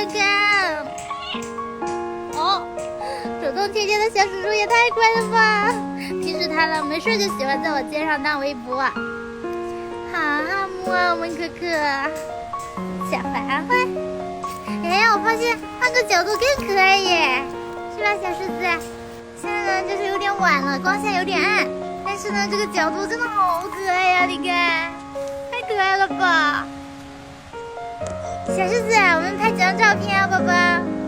看。哦，主动贴贴的小叔叔也太乖了吧！平时他呢没事就喜欢在我肩上荡围脖。好哈姆啊，我们可可，小环环。哎，我发现换个角度更可爱耶，是吧，小狮子？现在呢就是有点晚了，光线有点暗，但是呢这个角度真的好可爱呀，你看，太可爱了吧！小狮子，我们拍几张照片啊，宝宝。